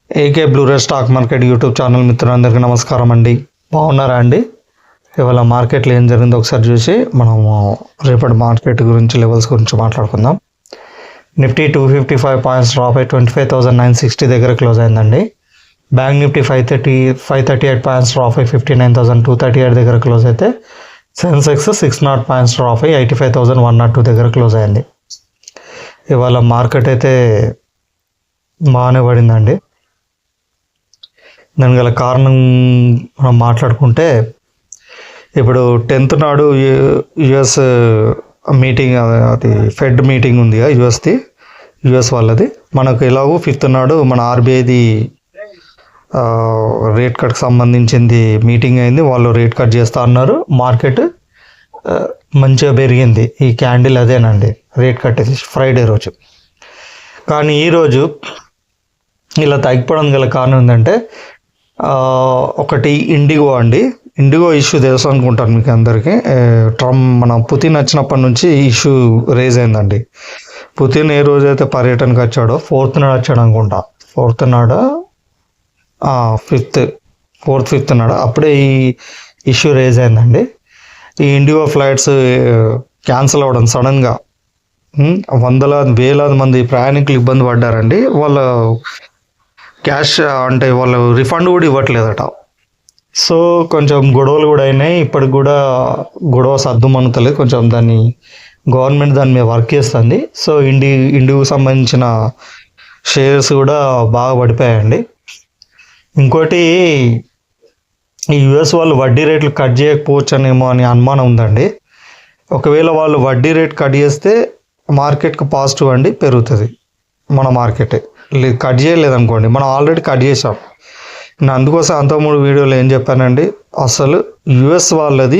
AK బ్లూరేట్ stock market YouTube channel మిత్రులందరికీ నమస్కారం అండి. బాగున్నారా అండి? ఇవాళ మార్కెట్లో ఏం జరిగిందో ఒకసారి చూసి మనము రేపటి మార్కెట్ గురించి లెవెల్స్ గురించి మాట్లాడుకుందాం. నిఫ్టీ 255 పాయింట్స్ డ్రాప్ అయి 25,960 దగ్గర క్లోజ్ అయిందండి. బ్యాంక్ నిఫ్టీ 538 పాయింట్స్ డ్రాప్ అయి 59,238 దగ్గర క్లోజ్ అయితే సెన్సెక్స్ 600 పాయింట్స్ డ్రాప్ అయి 85,102 దగ్గర క్లోజ్ అయింది. ఇవాళ మార్కెట్ అయితే బాగానే పడిందండి. దాని గల కారణం మనం మాట్లాడుకుంటే, ఇప్పుడు 10th నాడు యుఎస్ మీటింగ్, అది ఫెడ్ మీటింగ్ ఉంది యుఎస్ వాళ్ళది. మనకు ఎలాగో 5th నాడు మన ఆర్బీఐది రేట్ కట్కి సంబంధించింది మీటింగ్ అయింది. వాళ్ళు రేట్ కట్ చేస్తా అన్నారు. మార్కెట్ మంచిగా పెరిగింది. ఈ క్యాండిల్ అదేనండి రేట్ కట్ ఫ్రైడే రోజు. కానీ ఈరోజు ఇలా తగ్గిపోవడం గల కారణం ఏంటంటే, ఒకటి ఇండిగో ఇష్యూ తెలుసు అనుకుంటాను మీకు అందరికీ. మన పుతిన్ వచ్చినప్పటి నుంచి ఇష్యూ రేజ్ అయిందండి. పుతిన్ ఏ రోజైతే పర్యటనకు వచ్చాడో 4th నాడు వచ్చాడు అనుకుంటా, 4th నాడు 5th నాడు అప్పుడే ఈ ఇష్యూ రేజ్ అయిందండి. ఈ ఇండిగో ఫ్లైట్స్ క్యాన్సిల్ అవ్వడం సడన్గా వేలాది మంది ప్రయాణికులు ఇబ్బంది పడ్డారండి. వాళ్ళ క్యాష్ అంటే వాళ్ళు రిఫండ్ కూడా ఇవ్వట్లేదట. సో కొంచెం గొడవలు కూడా అయినాయి. ఇప్పటికి కూడా గొడవ సర్దుమనుతలేదు. కొంచెం గవర్నమెంట్ దాని మీద వర్క్ చేస్తుంది. సో ఇండిగోకి సంబంధించిన షేర్స్ కూడా బాగా పడిపోయాయండి. ఇంకోటి, ఈ యుఎస్ వాళ్ళు వడ్డీ రేట్లు కట్ చేయకపోవచ్చనేమో అని అనుమానం ఉందండి. ఒకవేళ వాళ్ళు వడ్డీ రేట్ కట్ చేస్తే మార్కెట్కి పాజిటివ్ అండి పెరుగుతుంది. మన మార్కెట్ కట్ చేయలేదనుకోండి, మనం ఆల్రెడీ కట్ చేసాం. నేను అందుకోసం అంతకుముందు వీడియోలో ఏం చెప్పానండి, అసలు యుఎస్ వాళ్ళది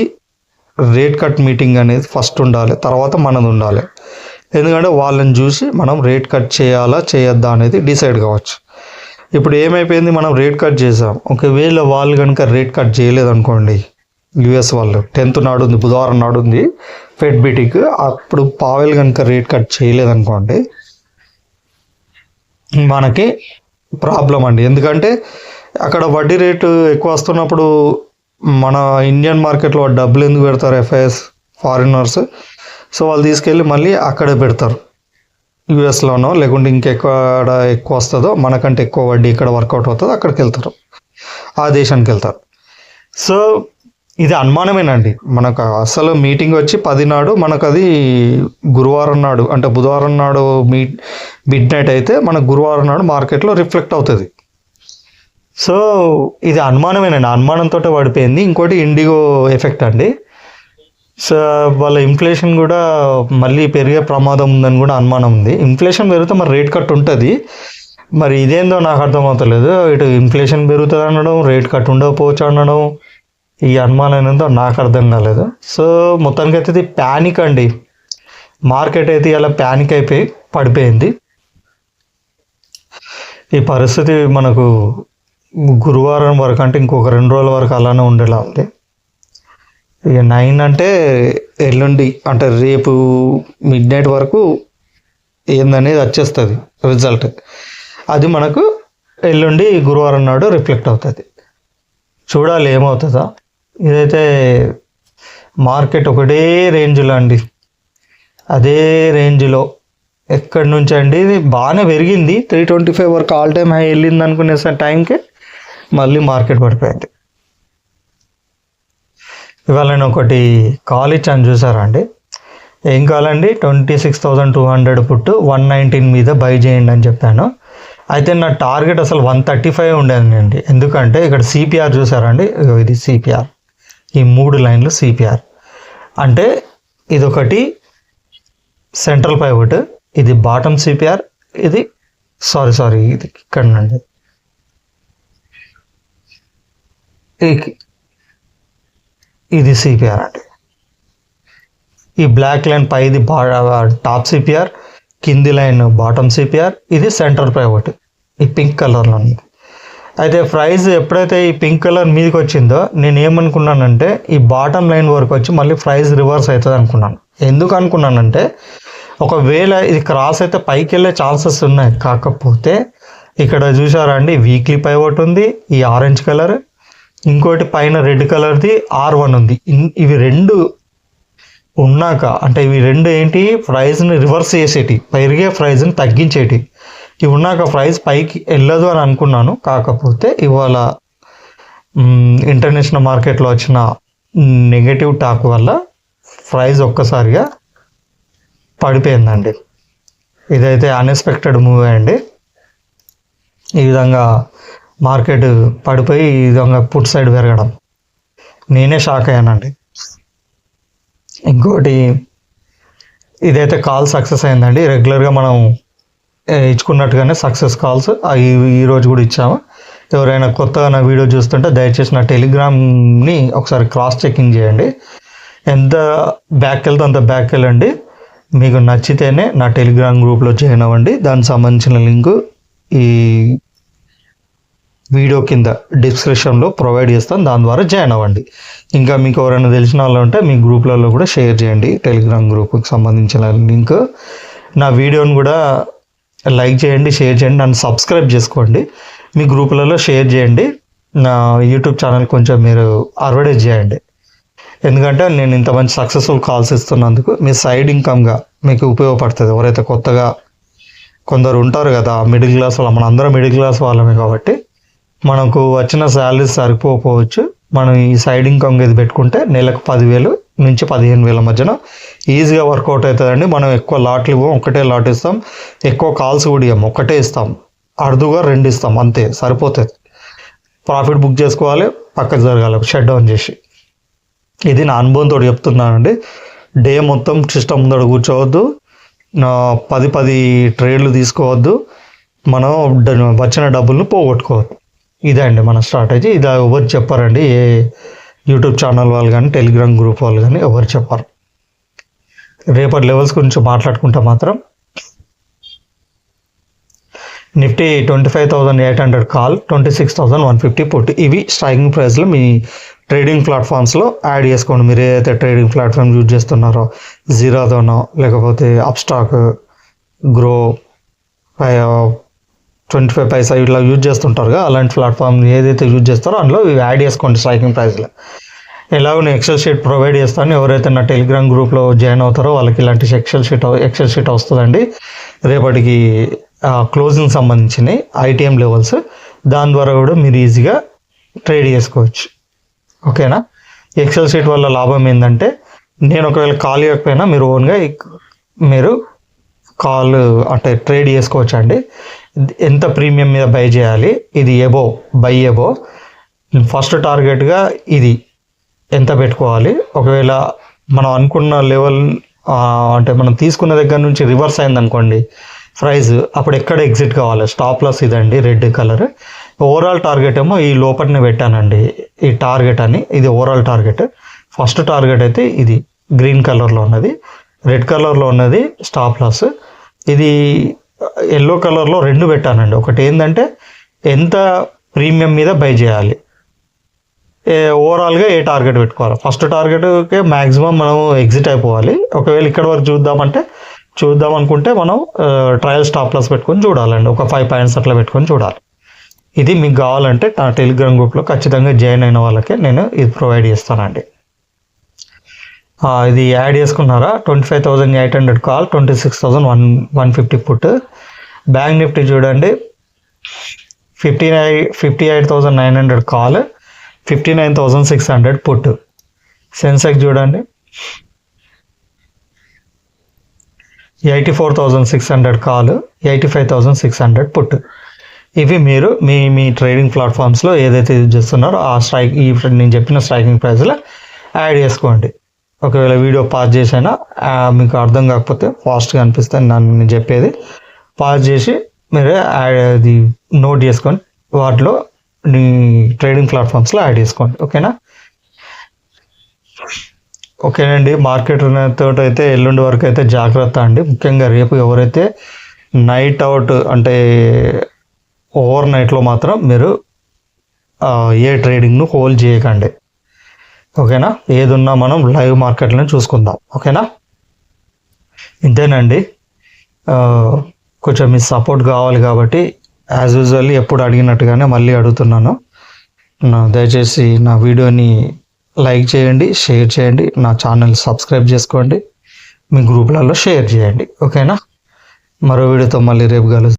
రేట్ కట్ మీటింగ్ అనేది ఫస్ట్ ఉండాలి, తర్వాత మనది ఉండాలి. ఎందుకంటే వాళ్ళని చూసి మనం రేట్ కట్ చేయాలా చేయొద్దా అనేది డిసైడ్ కావచ్చు. ఇప్పుడు ఏమైపోయింది, మనం రేట్ కట్ చేసాం. ఒకవేళ వాళ్ళు కనుక రేట్ కట్ చేయలేదనుకోండి, యుఎస్ వాళ్ళు 10th నాడు ఉంది, బుధవారం నాడు ఉంది ఫెడ్ మీటింగ్. అప్పుడు పావెల్ కనుక రేట్ కట్ చేయలేదనుకోండి, మనకి ప్రాబ్లం అండి. ఎందుకంటే అక్కడ వడ్డీ రేటు ఎక్కువ వస్తున్నప్పుడు మన ఇండియన్ మార్కెట్లో డబ్బులు ఎందుకు పెడతారు ఎఫ్ఐఎస్ ఫారినర్స్? సో వాళ్ళు తీసుకెళ్ళి మళ్ళీ అక్కడే పెడతారు, యుఎస్లోనో లేకుంటే ఇంకెక్కడ ఎక్కువ వస్తుందో, మనకంటే ఎక్కువ వడ్డీ ఇక్కడ వర్కౌట్ అవుతుందో అక్కడికి వెళ్తారు, ఆ దేశానికి వెళ్తారు. సో ఇది అనుమానమేనండి. మనకు అసలు మీటింగ్ వచ్చి 10 నాడు, మనకు అది గురువారం నాడు అంటే బుధవారం నాడు మిడ్ నైట్ అయితే మనకు గురువారం నాడు మార్కెట్లో రిఫ్లెక్ట్ అవుతుంది. సో ఇది అనుమానమేనండి, అనుమానంతో పడిపోయింది. ఇంకోటి ఇండిగో ఎఫెక్ట్ అండి. సో వాళ్ళ ఇన్ఫ్లేషన్ కూడా మళ్ళీ పెరిగే ప్రమాదం ఉందని కూడా అనుమానం ఉంది. ఇన్ఫ్లేషన్ పెరిగితే మరి రేట్ కట్ ఉంటుంది. మరి ఇదేందో నాకు అర్థమవుతలేదు. ఇటు ఇన్ఫ్లేషన్ పెరుగుతుంది అనడం, రేట్ కట్ ఉండకపోవచ్చు అనడం, ఈ అనుమానం ఏందో నాకు అర్థం కాలేదు. సో మొత్తానికి అయితే ఇది ప్యానిక్ అండి. మార్కెట్ అయితే ఇలా ప్యానిక్ అయిపోయి పడిపోయింది. ఈ పరిస్థితి మనకు గురువారం వరకు అంటే ఇంకొక 2 రోజుల వరకు అలానే ఉండేలా ఉంది. ఇక 9 అంటే ఎల్లుండి అంటే రేపు మిడ్ నైట్ వరకు ఏందనేది వచ్చేస్తుంది రిజల్ట్. అది మనకు ఎల్లుండి గురువారం నాడు రిఫ్లెక్ట్ అవుతుంది. చూడాలి ఏమవుతుందో. ఇదైతే మార్కెట్ ఒకటే రేంజ్లో అండి, అదే రేంజ్లో ఎక్కడి నుంచి అండి ఇది బాగానే పెరిగింది. 325 వరకు ఆల్ టైమ్ హై వెళ్ళింది అనుకునే టైంకి మళ్ళీ మార్కెట్ పడిపోయింది. ఇవాళ నేను ఒకటి కాల్ ఇచ్చాను చూసారా అండి. ఏం కాలండి, 26,200 పుట్టు 119 మీద బై చేయండి అని చెప్పాను. అయితే నా టార్గెట్ అసలు 135 ఉండేదండి. ఎందుకంటే ఇక్కడ సిపిఆర్ చూసారండి, ఇది సిపిఆర్, ఈ 3 లైన్లు సిపిఆర్ అంటే ఇదొకటి సెంట్రల్ పైవట్, ఇది బాటమ్ సిపిఆర్, ఇది సారీ ఇది ఇక్కడనండి, ఇది సిపిఆర్ అండి. ఈ బ్లాక్ లైన్ పైది టాప్ సిపిఆర్, కింది లైన్ బాటమ్ సిపిఆర్, ఇది సెంటర్ పైవట్ ఈ పింక్ కలర్లో ఉంది. అయితే ప్రైస్ ఎప్పుడైతే ఈ పింక్ కలర్ మీదకి వచ్చిందో నేను ఏమనుకున్నానంటే ఈ బాటమ్ లైన్ వరకు వచ్చి మళ్ళీ ప్రైస్ రివర్స్ అవుతుంది అనుకున్నాను. ఎందుకు అనుకున్నానంటే ఒకవేళ ఇది క్రాస్ అయితే పైకి వెళ్ళే ఛాన్సెస్ ఉన్నాయి. కాకపోతే ఇక్కడ చూసారా అండి, వీక్లీ పైవట్ ఉంది, ఈ ఆరెంజ్ కలర్, ఇంకోటి పైన రెడ్ కలర్ది R1 ఉంది. ఇవి రెండు ఉన్నాక, అంటే ఇవి రెండు ఏంటి, ప్రైస్ని రివర్స్ చేసేటి, పెరిగే ప్రైస్ని తగ్గించేటి. ఇవి ఉన్నాక ప్రైస్ పైకి వెళ్ళదు అని అనుకున్నాను. కాకపోతే ఇవాళ ఇంటర్నేషనల్ మార్కెట్లో వచ్చిన నెగటివ్ టాక్ వల్ల ప్రైస్ ఒక్కసారిగా పడిపోయిందండి. ఇదైతే అన్ఎక్స్పెక్టెడ్ మూవ్ అండి. ఈ విధంగా మార్కెట్ పడిపోయి ఈ విధంగా పుట్ సైడ్ పెరగడం నేనే షాక్ అయ్యానండి. ఇంకోటి, ఇదైతే కాల్ సక్సెస్ అయిందండి. రెగ్యులర్గా మనం ఇచ్చుకున్నట్టుగానే సక్సెస్ కాల్స్ ఈరోజు కూడా ఇచ్చాము. ఎవరైనా కొత్తగా నా వీడియో చూస్తుంటే దయచేసి నా టెలిగ్రామ్ని ఒకసారి క్రాస్ చెకింగ్ చేయండి. ఎంత బ్యాక్ వెళ్తే అంత బ్యాక్ వెళ్ళండి. మీకు నచ్చితేనే నా టెలిగ్రామ్ గ్రూప్లో జాయిన్ అవ్వండి. దానికి సంబంధించిన లింకు ఈ వీడియో కింద డిస్క్రిప్షన్లో ప్రొవైడ్ చేస్తాను, దాని ద్వారా జాయిన్ అవ్వండి. ఇంకా మీకు ఎవరైనా తెలిసిన వాళ్ళు ఉంటే మీ గ్రూప్లలో కూడా షేర్ చేయండి. టెలిగ్రామ్ గ్రూప్కి సంబంధించిన లింక్. నా వీడియోని కూడా లైక్ చేయండి, షేర్ చేయండి, నన్ను సబ్స్క్రైబ్ చేసుకోండి, మీ గ్రూపులలో షేర్ చేయండి. నా యూట్యూబ్ ఛానల్ కొంచెం మీరు అడ్వర్టైజ్ చేయండి. ఎందుకంటే నేను ఇంత మంచి సక్సెస్ఫుల్ కాల్స్ ఇస్తున్నందుకు మీ సైడ్ ఇన్కమ్గా మీకు ఉపయోగపడుతుంది. ఎవరైతే కొత్తగా కొందరు ఉంటారు కదా మిడిల్ క్లాస్ వాళ్ళు, మన అందరం మిడిల్ క్లాస్ వాళ్ళమే కాబట్టి మనకు వచ్చిన శాలరీస్ సరిపోవచ్చు. మనం ఈ సైడ్ ఇన్కమ్ ఇది పెట్టుకుంటే నెలకు 10,000 నుంచి 15,000 మధ్యన ఈజీగా వర్కౌట్ అవుతుందండి. మనం ఎక్కువ లాట్లు ఇవ్వం, ఒకటే లాట్ ఇస్తాం. ఎక్కువ కాల్స్ కూడా ఇవ్వం, ఒకటే ఇస్తాం. అరుదుగా 2 ఇస్తాం, అంతే సరిపోతుంది. ప్రాఫిట్ బుక్ చేసుకోవాలి, పక్కకు జరగాలి షట్ డౌన్ చేసి. ఇది నా అనుభవంతో చెప్తున్నానండి. డే మొత్తం సిస్టమ్ ముందర కూర్చోవద్దు, 10 ట్రేడ్లు తీసుకోవద్దు, మనం వచ్చిన డబ్బులను పోగొట్టుకోవద్దు. ఇదే అండి మన స్ట్రాటజీ. ఇది ఎవరు చెప్పారండి, ఏ యూట్యూబ్ ఛానల్ వాళ్ళు కానీ టెలిగ్రామ్ గ్రూప్ వాళ్ళు కానీ ఎవరు చెప్పారు. రేపటి లెవెల్స్ గురించి మాట్లాడుకుంటే మాత్రం నిఫ్టీ 25,800 కాల్, 26,150 పుట్. ఇవి స్ట్రైకింగ్ ప్రైస్లో మీ ట్రేడింగ్ ప్లాట్ఫామ్స్లో యాడ్ చేసుకోండి. మీరు ఏదైతే ట్రేడింగ్ ప్లాట్ఫామ్ యూజ్ చేస్తున్నారో, జీరాదోనో లేకపోతే అప్స్టాక్, గ్రో, 25 పైసా ఇట్లా యూజ్ చేస్తుంటారుగా, అలాంటి ప్లాట్ఫామ్ ఏదైతే యూజ్ చేస్తారో అందులో ఇవి యాడ్ చేసుకోండి స్ట్రైకింగ్ ప్రైస్లో. ఎలాగో నేను ఎక్సెల్ షీట్ ప్రొవైడ్ చేస్తాను. ఎవరైతే నా టెలిగ్రామ్ గ్రూప్లో జాయిన్ అవుతారో వాళ్ళకి ఇలాంటి ఎక్సెల్ షీట్ వస్తుందండి. రేపటికి క్లోజింగ్ సంబంధించిన ఐటీఎం లెవెల్స్, దాని ద్వారా కూడా మీరు ఈజీగా ట్రేడ్ చేసుకోవచ్చు. ఓకేనా? ఎక్సెల్ షీట్ వల్ల లాభం ఏంటంటే, నేను ఒకవేళ కాల్ ఇవ్వకపోయినా మీరు ఓన్గా మీరు కాల్ అంటే ట్రేడ్ చేసుకోవచ్చు అండి. ఎంత ప్రీమియం మీద బై చేయాలి, ఇది బై ఎబో ఫస్ట్ టార్గెట్గా ఇది ఎంత పెట్టుకోవాలి. ఒకవేళ మనం అనుకున్న లెవెల్ అంటే మనం తీసుకున్న దగ్గర నుంచి రివర్స్ అయిందనుకోండి ప్రైస్, అప్పుడు ఎక్కడ ఎగ్జిట్ కావాలి. స్టాప్ లాస్ ఇదండి రెడ్ కలర్. ఓవరాల్ టార్గెట్ ఏమో ఈ లోపలనే పెట్టానండి, ఈ టార్గెట్ అని. ఇది ఓవరాల్ టార్గెట్. ఫస్ట్ టార్గెట్ అయితే ఇది గ్రీన్ కలర్లో ఉన్నది, రెడ్ కలర్లో ఉన్నది స్టాప్ లాస్. ఇది ఎల్లో కలర్లో 2 పెట్టానండి. ఒకటి ఏంటంటే ఎంత ప్రీమియం మీద బై చేయాలి, ఓవరాల్గా ఏ టార్గెట్ పెట్టుకోవాలి. ఫస్ట్ టార్గెట్కే మ్యాక్సిమం మనం ఎగ్జిట్ అయిపోవాలి. ఒకవేళ ఇక్కడ వరకు చూద్దాం అనుకుంటే మనం ట్రయల్ స్టాప్ లాస్ పెట్టుకొని చూడాలండి. ఒక 5 పాయింట్స్ అట్లా పెట్టుకొని చూడాలి. ఇది మీకు కావాలంటే నా టెలిగ్రామ్ గ్రూప్లో ఖచ్చితంగా జాయిన్ అయిన వాళ్ళకే నేను ఇది ప్రొవైడ్ చేస్తానండి. ఇది యాడ్ చేసుకున్నారా? 25,800 కాల్, 26,150 పుట్. బ్యాంక్ నిఫ్టీ చూడండి, 58,900 కాల్, 59,600 పుట్. సెన్సెక్స్ చూడండి, 84,600 కాల్, 85,600 పుట్. ఇవి మీరు మీ ట్రేడింగ్ ప్లాట్ఫామ్స్లో ఏదైతే యూజ్ చేస్తున్నారో ఆ నేను చెప్పిన స్ట్రైకింగ్ ప్రైస్లో యాడ్ చేసుకోండి. ఒకవేళ వీడియో పాజ్ చేసైనా మీకు అర్థం కాకపోతే, ఫాస్ట్గా అనిపిస్తే నేను చెప్పేది పాజ్ చేసి మీరు అది నోట్ చేసుకోండి, వాటిలో మీ ట్రేడింగ్ ప్లాట్ఫామ్స్లో యాడ్ చేసుకోండి. ఓకేనండి. మార్కెట్ తోటి అయితే ఎల్లుండి వరకు అయితే జాగ్రత్త అండి. ముఖ్యంగా రేపు ఎవరైతే నైట్ అవుట్ అంటే ఓవర్ నైట్లో మాత్రం మీరు ఏ ట్రేడింగ్ను హోల్డ్ చేయకండి. ఓకేనా? ఏదున్నా మనం లైవ్ మార్కెట్లను చూసుకుందాం. ఓకేనా? ఇంతేనండి. కొంచెం మీ సపోర్ట్ కావాలి కాబట్టి యాజ్ యూజువల్లీ ఎప్పుడు అడిగినట్టుగానే మళ్ళీ అడుగుతున్నాను. దయచేసి నా వీడియోని లైక్ చేయండి, షేర్ చేయండి, నా ఛానల్ సబ్స్క్రైబ్ చేసుకోండి, మీ గ్రూపులలో షేర్ చేయండి. ఓకేనా? మరో వీడియోతో మళ్ళీ రేపు కలుస్తాను.